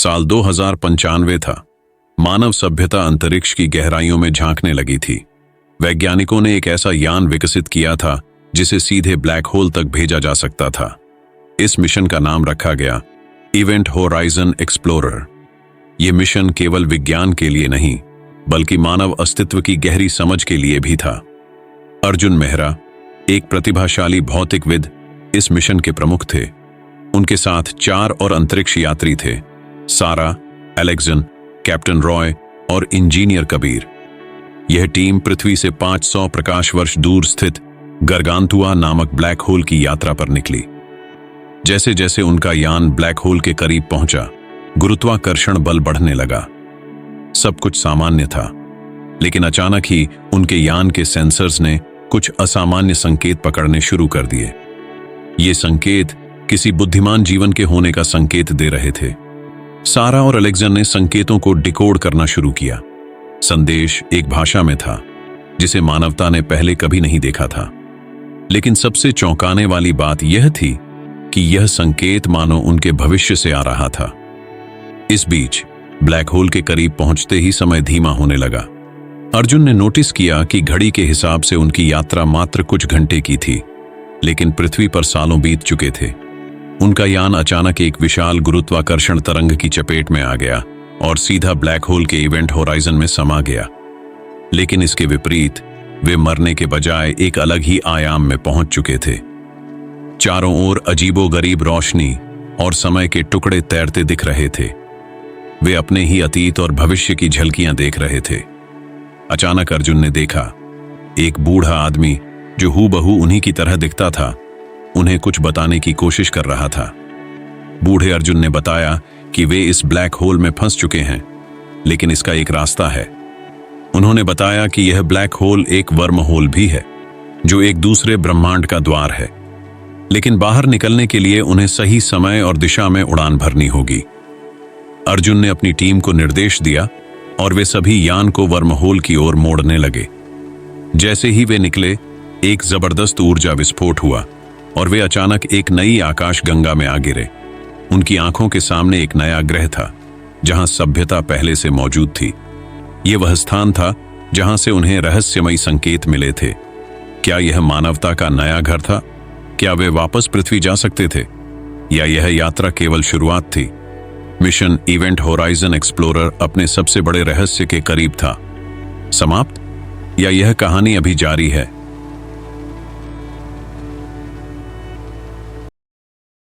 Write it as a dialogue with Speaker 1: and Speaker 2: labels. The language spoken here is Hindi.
Speaker 1: साल 2095 था। मानव सभ्यता अंतरिक्ष की गहराइयों में झांकने लगी थी। वैज्ञानिकों ने एक ऐसा यान विकसित किया था जिसे सीधे ब्लैक होल तक भेजा जा सकता था। इस मिशन का नाम रखा गया इवेंट होराइजन एक्सप्लोरर। यह मिशन केवल विज्ञान के लिए नहीं बल्कि मानव अस्तित्व की गहरी समझ के लिए भी था। अर्जुन मेहरा, एक प्रतिभाशाली भौतिकविद, इस मिशन के प्रमुख थे। उनके साथ 4 और अंतरिक्ष यात्री थे, सारा, एलेक्सन, कैप्टन रॉय और इंजीनियर कबीर। यह टीम पृथ्वी से 500 प्रकाश वर्ष दूर स्थित गरगांतुआ नामक ब्लैक होल की यात्रा पर निकली। जैसे जैसे उनका यान ब्लैक होल के करीब पहुंचा, गुरुत्वाकर्षण बल बढ़ने लगा। सब कुछ सामान्य था, लेकिन अचानक ही उनके यान के सेंसर्स ने कुछ असामान्य संकेत पकड़ने शुरू कर दिए। ये संकेत किसी बुद्धिमान जीवन के होने का संकेत दे रहे थे। सारा और अलेक्जेंडर ने संकेतों को डिकोड करना शुरू किया। संदेश एक भाषा में था जिसे मानवता ने पहले कभी नहीं देखा था। लेकिन सबसे चौंकाने वाली बात यह थी कि यह संकेत मानो उनके भविष्य से आ रहा था। इस बीच ब्लैक होल के करीब पहुंचते ही समय धीमा होने लगा। अर्जुन ने नोटिस किया कि घड़ी के हिसाब से उनकी यात्रा मात्र कुछ घंटे की थी, लेकिन पृथ्वी पर सालों बीत चुके थे। उनका यान अचानक एक विशाल गुरुत्वाकर्षण तरंग की चपेट में आ गया और सीधा ब्लैक होल के इवेंट होराइजन में समा गया। लेकिन इसके विपरीत वे मरने के बजाय एक अलग ही आयाम में पहुंच चुके थे। चारों ओर अजीबोगरीब रोशनी और समय के टुकड़े तैरते दिख रहे थे। वे अपने ही अतीत और भविष्य की झलकियां देख रहे थे। अचानक अर्जुन ने देखा, एक बूढ़ा आदमी जो हूबहू उन्हीं की तरह दिखता था, उन्हें कुछ बताने की कोशिश कर रहा था। बूढ़े अर्जुन ने बताया कि वे इस ब्लैक होल में फंस चुके हैं, लेकिन इसका एक रास्ता है। उन्होंने बताया कि यह ब्लैक होल एक वर्म होल भी है, जो एक दूसरे ब्रह्मांड का द्वार है। लेकिन बाहर निकलने के लिए उन्हें सही समय और दिशा में उड़ान भरनी होगी। अर्जुन ने अपनी टीम को निर्देश दिया और वे सभी यान को वर्म होल की ओर मोड़ने लगे। जैसे ही वे निकले, एक जबरदस्त ऊर्जा विस्फोट हुआ और वे अचानक एक नई आकाश गंगा में आ गिरे। उनकी आंखों के सामने एक नया ग्रह था, जहां सभ्यता पहले से मौजूद थी। ये वह स्थान था जहां से उन्हें रहस्यमयी संकेत मिले थे। क्या यह मानवता का नया घर था? क्या वे वापस पृथ्वी जा सकते थे, या यह यात्रा केवल शुरुआत थी? मिशन इवेंट होराइजन एक्सप्लोरर अपने सबसे बड़े रहस्य के करीब था। समाप्त, या यह कहानी अभी जारी है?